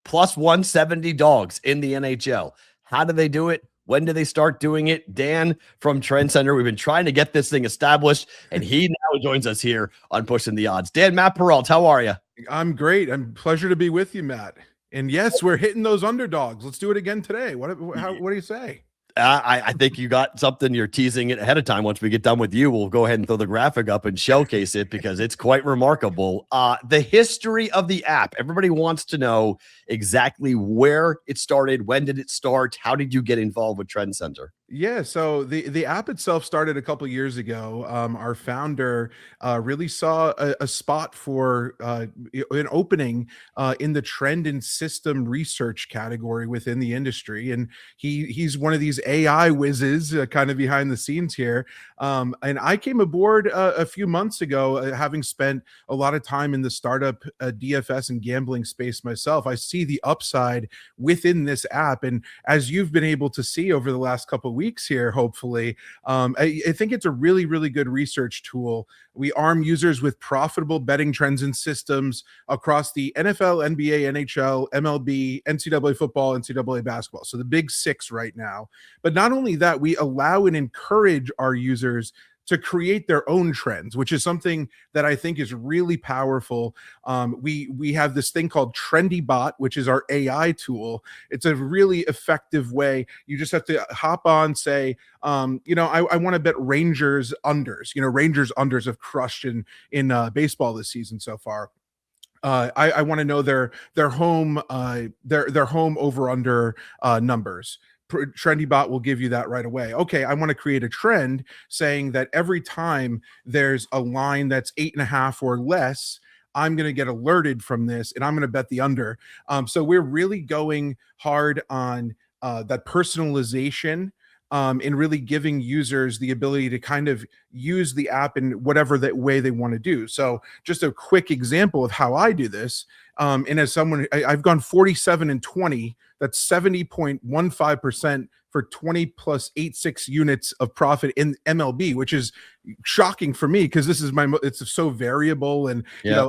plus 170 dogs in the NHL. How do they do it? When do they start doing it? Dan from TrendsCenter. We've been trying to get this thing established, and he now joins us here on Pushing the Odds. Dan, Matt Perrault, how are you? I'm great. Pleasure to be with you, Matt. And yes, we're hitting those underdogs. Let's do it again today. What do you say? I think you got something. You're teasing it ahead of time. Once we get done with you, we'll go ahead and throw the graphic up and showcase it because it's quite remarkable. The history of the app. Everybody wants to know exactly where it started. When did it start? How did you get involved with TrendsCenter? Yeah, so the app itself started a couple years ago. Our founder really saw a spot for an opening in the trend and system research category within the industry, and he's one of these AI whizzes kind of behind the scenes here. And I came aboard a few months ago, having spent a lot of time in the startup DFS and gambling space myself. I see the upside within this app, and as you've been able to see over the last couple of weeks here, hopefully, I think it's a really, really good research tool. We arm users with profitable betting trends and systems across the NFL, NBA, NHL, MLB, NCAA football, NCAA basketball. So the big six right now. But not only that, we allow and encourage our users to create their own trends, which is something that I think is really powerful. We have this thing called TrendyBot, which is our AI tool. It's a really effective way. You just have to hop on, say, I want to bet Rangers unders. Rangers unders have crushed in baseball this season so far. I want to know their home over under numbers. TrendyBot will give you that right away. Okay, I want to create a trend saying that every time there's a line that's 8.5 or less, I'm going to get alerted from this and I'm going to bet the under. So we're really going hard on that personalization and really giving users the ability to kind of use the app in whatever that way they want to do. So just a quick example of how I do this. And as someone, I've gone 47 and 20. That's 70.15% for 20 plus 86 units of profit in MLB, which is shocking for me because this is it's so variable. And,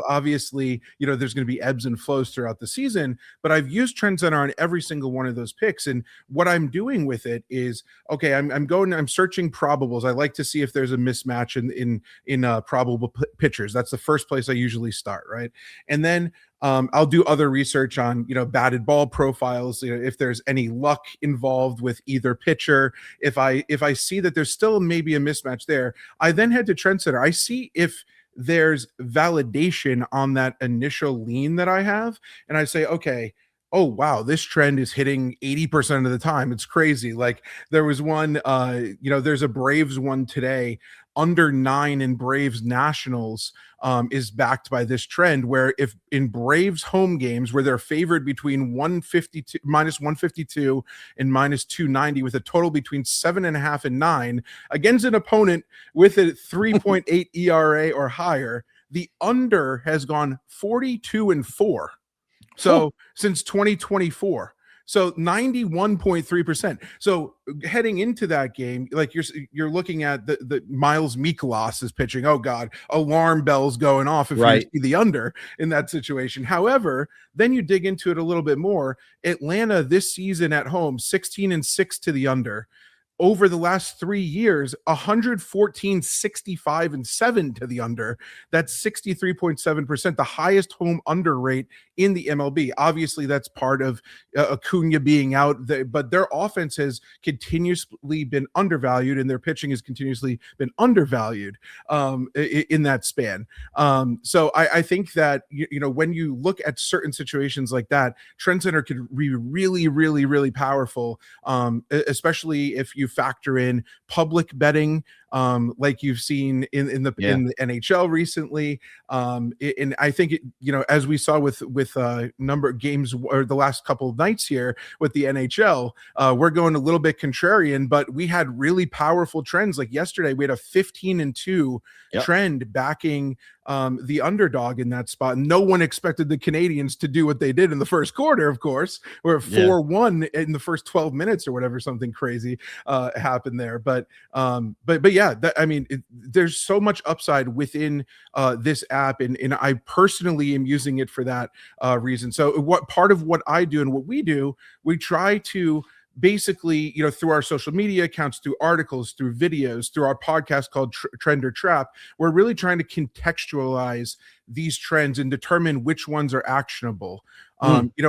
obviously, there's going to be ebbs and flows throughout the season, but I've used TrendsCenter on every single one of those picks. And what I'm doing with it is, okay, I'm searching probables. I like to see if there's a mismatch in probable pitchers. That's the first place I usually start. Right. And then I'll do other research on, batted ball profiles, if there's any luck involved with either pitcher. If I see that there's still maybe a mismatch there, I then head to TrendsCenter. I see if there's validation on that initial lean that I have. And I say, okay, oh, wow, this trend is hitting 80% of the time. It's crazy. Like there was one, there's a Braves one today, under 9 in Braves Nationals is backed by this trend where if in Braves home games where they're favored between minus 152 and minus 290 with a total between 7.5 and 9 against an opponent with a 3.8 ERA or higher, the under has gone 42 and 4. So since 2024, so 91.3%. So heading into that game, like you're looking at the Miles Mikolas is pitching. Oh God, alarm bells going off if you see the under in that situation. However, then you dig into it a little bit more. Atlanta this season at home, 16-6 to the under. Over the last 3 years, 114, 65, and 7 to the under. That's 63.7%, the highest home under rate in the MLB. Obviously, that's part of Acuna being out, but their offense has continuously been undervalued, and their pitching has continuously been undervalued in that span. So I think that when you look at certain situations like that, TrendsCenter could be really, really, really powerful, especially if you factor in public betting, like you've seen in the NHL recently. And I think as we saw with number of games or the last couple of nights here with the NHL, we're going a little bit contrarian, but we had really powerful trends. Like yesterday, we had a 15-2 trend backing the underdog in that spot. No one expected the Canadians to do what they did in the first quarter, of course. We're 4-1 in the first 12 minutes or whatever, something crazy happened there. But yeah, I mean, there's so much upside within this app, and I personally am using it for that reason. So what part of what I do and what we do, we try to basically, through our social media accounts, through articles, through videos, through our podcast called Trend or Trap, we're really trying to contextualize these trends and determine which ones are actionable.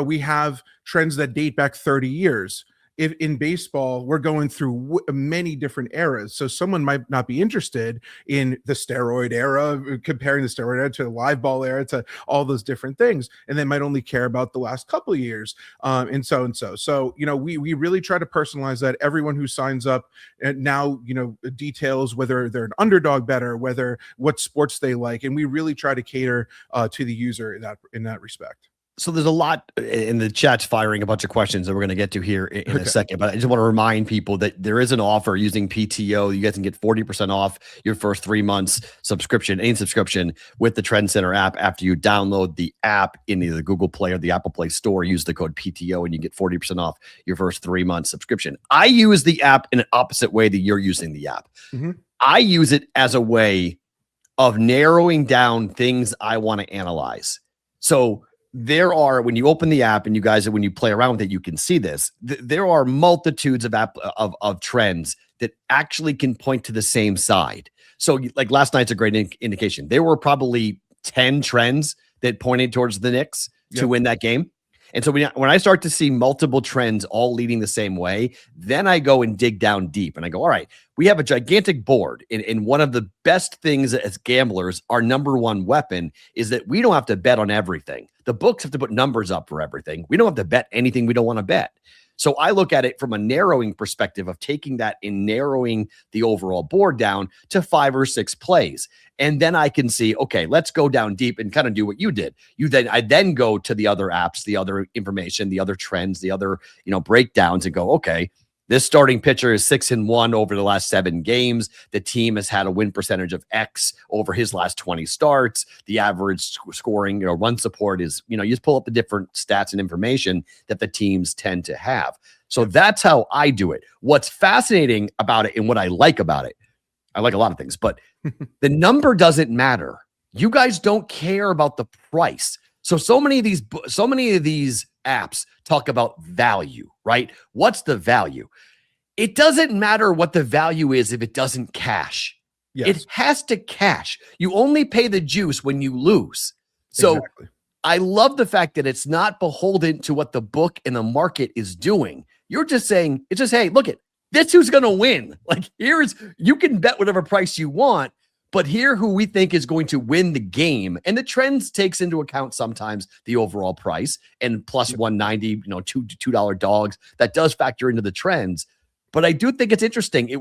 We have trends that date back 30 years. If in baseball, we're going through many different eras. So someone might not be interested in the steroid era, comparing the steroid era to the live ball era, to all those different things. And they might only care about the last couple of years, and so. So, we really try to personalize that. Everyone who signs up now, details whether they're an underdog better, whether what sports they like. And we really try to cater to the user in that respect. So there's a lot in the chat's firing a bunch of questions that we're going to get to here in a second, but I just want to remind people that there is an offer using PTO. You guys can get 40% off your first 3 months subscription, any subscription with the TrendsCenter app after you download the app in either the Google Play or the Apple Play Store. Use the code PTO and you get 40% off your first 3 months subscription. I use the app in an opposite way that you're using the app. I use it as a way of narrowing down things I want to analyze. So there are, when you open the app and you guys, when you play around with it, you can see this. There are multitudes of trends that actually can point to the same side. So like last night's a great indication. There were probably 10 trends that pointed towards the Knicks to win that game. And so when I start to see multiple trends all leading the same way, then I go and dig down deep and I go, all right, we have a gigantic board. And one of the best things as gamblers, our number one weapon is that we don't have to bet on everything. The books have to put numbers up for everything. We don't have to bet anything we don't want to bet. So I look at it from a narrowing perspective of taking that and narrowing the overall board down to 5 or 6 plays. And then I can see, okay, let's go down deep and kind of do what you did. I then go to the other apps, the other information, the other trends, the other, breakdowns and go, okay, this starting pitcher is 6-1 over the last 7 games. The team has had a win percentage of X over his last 20 starts. The average scoring, run support is, you just pull up the different stats and information that the teams tend to have. So that's how I do it. What's fascinating about it and what I like about it, I like a lot of things, but the number doesn't matter. You guys don't care about the price. So many of these apps talk about value, right? What's the value? It doesn't matter what the value is if it doesn't cash. Yes. It has to cash. You only pay the juice when you lose. So exactly. I love the fact that it's not beholden to what the book and the market is doing. You're just saying, hey, look it, this who's going to win. Like you can bet whatever price you want, but here who we think is going to win the game. And the trends takes into account sometimes the overall price and plus 190, $2 dogs. That does factor into the trends. But I do think it's interesting.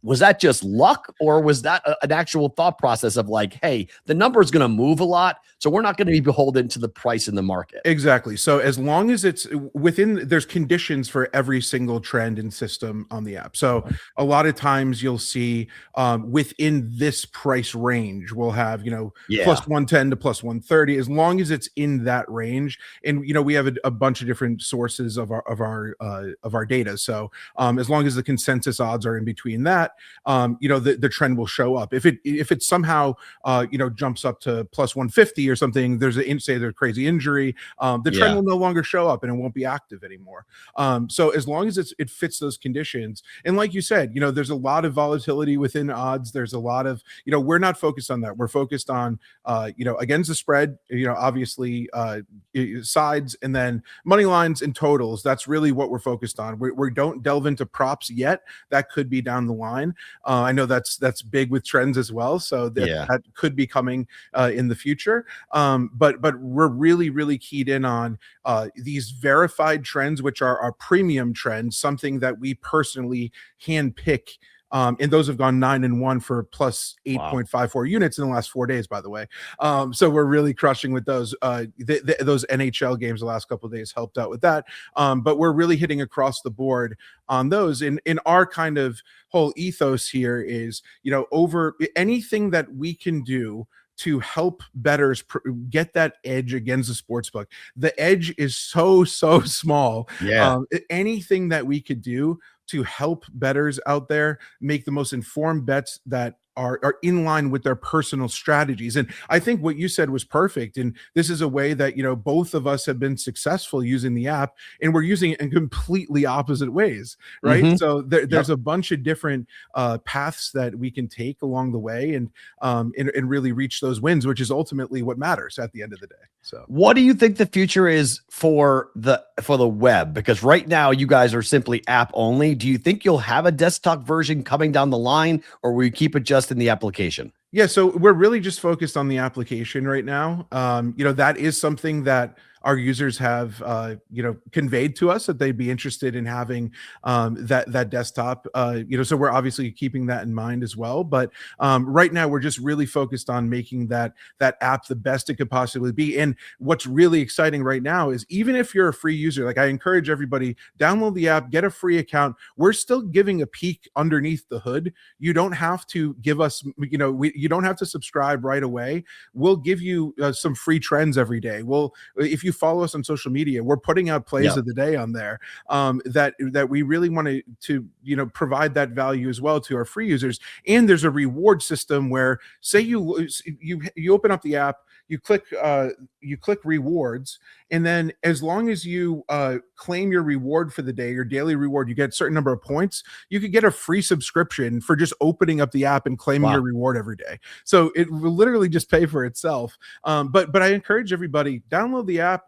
Was that just luck, or was that an actual thought process of like, hey, the number is going to move a lot, so we're not going to be beholden to the price in the market? Exactly. So as long as it's there's conditions for every single trend and system on the app. So a lot of times you'll see within this price range, we'll have, plus 110 to plus 130, as long as it's in that range. And, we have a bunch of different sources of our data. So as long as the consensus odds are in between that, the trend will show up. If it somehow jumps up to plus 150 or something, there's a crazy injury, the trend will no longer show up and it won't be active anymore. So as long as it fits those conditions, and like you said, there's a lot of volatility within odds. There's a lot of, we're not focused on that. We're focused on against the spread, obviously sides, and then money lines and totals. That's really what we're focused on. We don't delve into props yet. That could be down the line. I know that's big with trends as well. So that could be coming in the future. But we're really, really keyed in on these verified trends, which are our premium trends, something that we personally handpick. And those have gone 9-1 for plus 8.54 units in the last 4 days, by the way. So we're really crushing with those. Those NHL games the last couple of days helped out with that. But we're really hitting across the board on those. In our kind of whole ethos here is, over anything that we can do to help bettors get that edge against the sportsbook. The edge is so small. Yeah. Anything that we could do to help bettors out there make the most informed bets that are in line with their personal strategies. And I think what you said was perfect. And this is a way that, both of us have been successful using the app, and we're using it in completely opposite ways, right? Mhm. So there's a bunch of different paths that we can take along the way, and really reach those wins, which is ultimately what matters at the end of the day. So What do you think the future is for the web? Because right now you guys are simply app only. Do you think you'll have a desktop version coming down the line, or will you keep it just in the application? yeah, so we're really just focused on the application right now. That is something that our users have, conveyed to us that they'd be interested in having that desktop. So we're obviously keeping that in mind as well. But right now, we're just really focused on making that app the best it could possibly be. And what's really exciting right now is, even if you're a free user, like, I encourage everybody, download the app, get a free account. We're still giving a peek underneath the hood. You don't have to give us, you don't have to subscribe right away. We'll give you some free trends every day. If you follow us on social media, we're putting out plays of the day on there, that we really want to provide that value as well to our free users. And there's a reward system where, say you open up the app, you click rewards, and then as long as you claim your reward for the day, your daily reward, you get a certain number of points. You could get a free subscription for just opening up the app and claiming your reward every day. So it will literally just pay for itself. But I encourage everybody, download the app.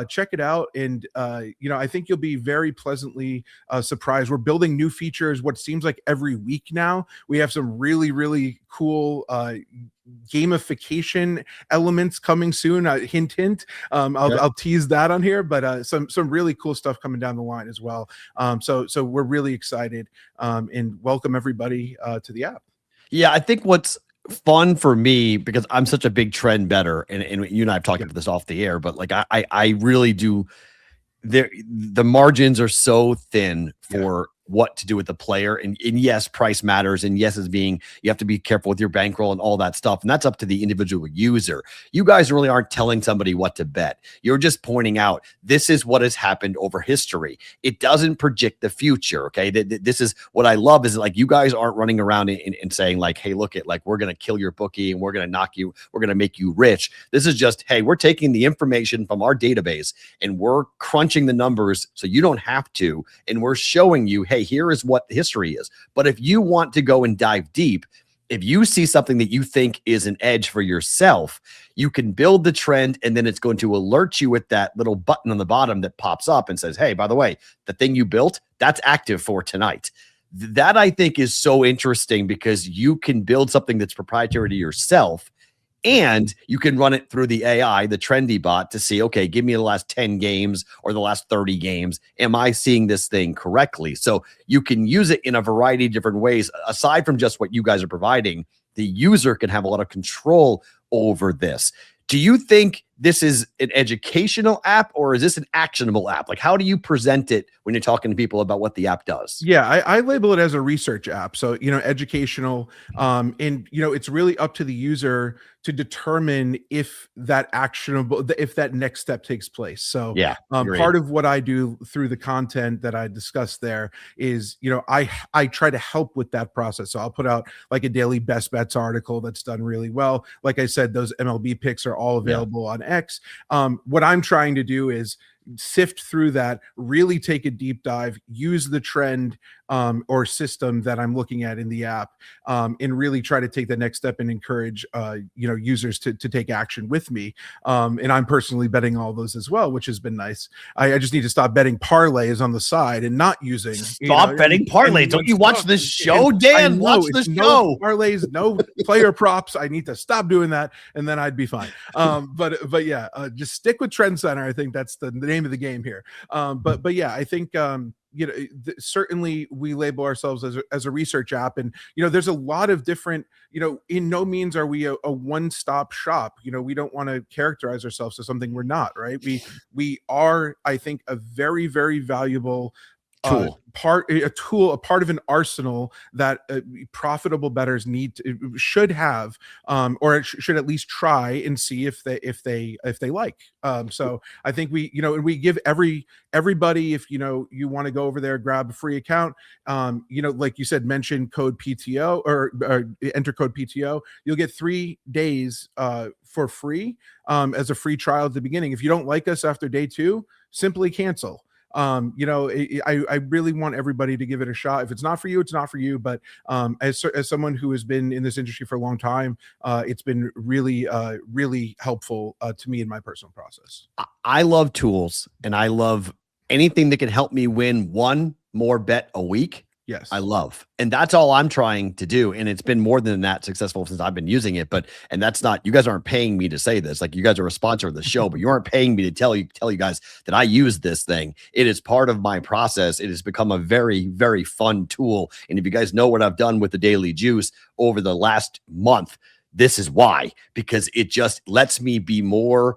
Check it out, and I think you'll be very pleasantly surprised. We're building new features what seems like every week now. We have some really, really cool gamification elements coming soon. Hint, hint. I'll tease that on here, but some really cool stuff coming down the line as well. So we're really excited, and welcome everybody to the app. Yeah, I think what's fun for me, because I'm such a big trend better, and you and I have talked about this off the air, but like I really do. The margins are so thin for what to do with the player, and yes, price matters, and yes, you have to be careful with your bankroll and all that stuff, and that's up to the individual user. You guys really aren't telling somebody what to bet. You're just pointing out, this is what has happened over history. It doesn't predict the future. Okay, this is what I love, is like, you guys aren't running around and saying like, hey, look at, like, we're gonna kill your bookie and we're gonna make you rich. This is just, hey, we're taking the information from our database and we're crunching the numbers so you don't have to, and we're showing you, hey, here is what history is. But if you want to go and dive deep, if you see something that you think is an edge for yourself, you can build the trend, and then it's going to alert you with that little button on the bottom that pops up and says, hey, by the way, the thing you built, that's active for tonight. That, I think, is so interesting, because you can build something that's proprietary to yourself, and you can run it through the AI, the trendy bot, to see, okay, give me the last 10 games or the last 30 games. Am I seeing this thing correctly? So you can use it in a variety of different ways. Aside from just what you guys are providing, the user can have a lot of control over this. Do you think this is an educational app, or is this an actionable app? Like, how do you present it when you're talking to people about what the app does? Yeah, I label it as a research app. So, educational, and, it's really up to the user to determine if that next step takes place. So part of what I do through the content that I discussed there is, I try to help with that process. So I'll put out like a daily best bets article that's done really well. Like I said, those MLB picks are all available on X. What I'm trying to do is sift through that, really take a deep dive, use the trend or system that I'm looking at in the app, and really try to take the next step and encourage users to take action with me. And I'm personally betting all those as well, which has been nice. I just need to stop betting parlays on the side and not using. Stop betting parlays. Don't you watch this show, Dan? Watch the show. No parlays, no player props. I need to stop doing that, and then I'd be fine. But yeah, just stick with TrendsCenter. I think that's the name of the game here. But yeah, I think certainly we label ourselves as a research app, and there's a lot of different, in no means are we a one-stop shop. We don't want to characterize ourselves as something we're not, right? We are, I think, a very, very valuable Tool. A tool, a part of an arsenal that profitable bettors should have, or should at least try and see if they like. So I think we give everybody, if you want to go over there, grab a free account, like you said, mention code PTO or enter code PTO, you'll get 3 days for free as a free trial at the beginning. If you don't like us after day 2, simply cancel. I really want everybody to give it a shot. If it's not for you, it's not for you. But as someone who has been in this industry for a long time, it's been really, really helpful to me in my personal process. I love tools, and I love anything that can help me win one more bet a week. Yes. I love. And that's all I'm trying to do. And it's been more than that successful since I've been using it. And that's not, you guys aren't paying me to say this. Like, you guys are a sponsor of the show, but you aren't paying me to tell you guys that I use this thing. It is part of my process. It has become a very, very fun tool. And if you guys know what I've done with the Daily Juice over the last month, this is why, because it just lets me be more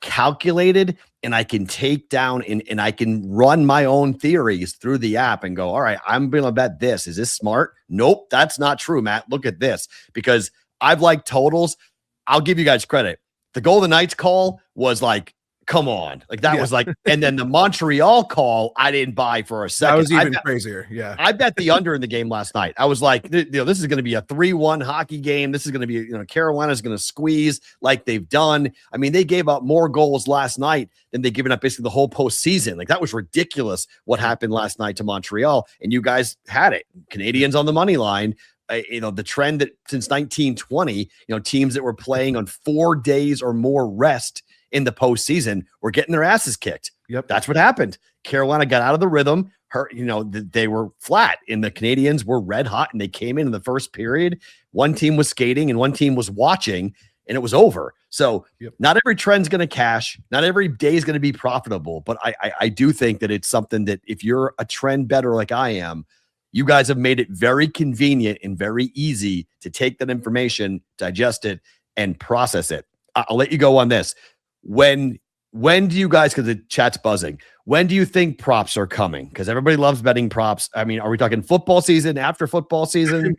calculated, and I can take down and I can run my own theories through the app and go, all right, I'm going to bet this. Is this smart? Nope, that's not true, Matt. Look at this, because I've liked totals. I'll give you guys credit. The Golden Knights call was like, come on. Like, that was like, and then the Montreal call, I didn't buy for a second. That was even crazier. Yeah. I bet the under in the game last night. I was like, this is going to be a 3-1 hockey game. This is going to be, Carolina's going to squeeze like they've done. I mean, they gave up more goals last night than they've given up basically the whole postseason. Like, that was ridiculous what happened last night to Montreal. And you guys had it. Canadians on the money line. The trend that since 1920, teams that were playing on 4 days or more rest in the postseason were getting their asses kicked. Yep. That's what happened. Carolina got out of the rhythm. They were flat, and the Canadians were red hot, and they came in the first period. One team was skating and one team was watching, and it was over. So Not every trend's going to cash. Not every day is going to be profitable, but I do think that it's something that if you're a trend bettor like I am, you guys have made it very convenient and very easy to take that information, digest it, and process it. I'll let you go on this. When do you guys, because the chat's buzzing, when do you think props are coming? Because everybody loves betting props. I mean, are we talking football season, after football season?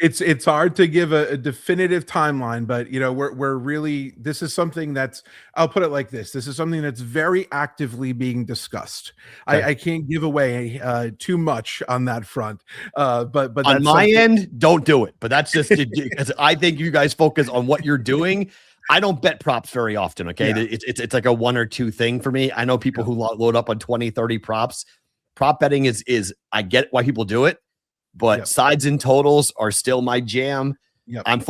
It's hard to give a definitive timeline, but we're really, this is something that's, I'll put it like this. This is something that's very actively being discussed. Okay. I can't give away too much on that front. But on my end, don't do it. But that's just because I think you guys focus on what you're doing. I don't bet props very often. Okay. Yeah. It's like a 1 or 2 thing for me. I know people who load up on 20, 30 props. Prop betting is I get why people do it, but sides and totals are still my jam. Yep. I'm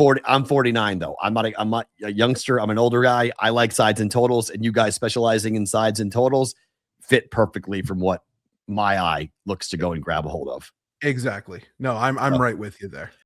49 though. I'm not a youngster. I'm an older guy. I like sides and totals, and you guys specializing in sides and totals fit perfectly from what my eye looks to go and grab a hold of. Exactly. No, I'm right with you there.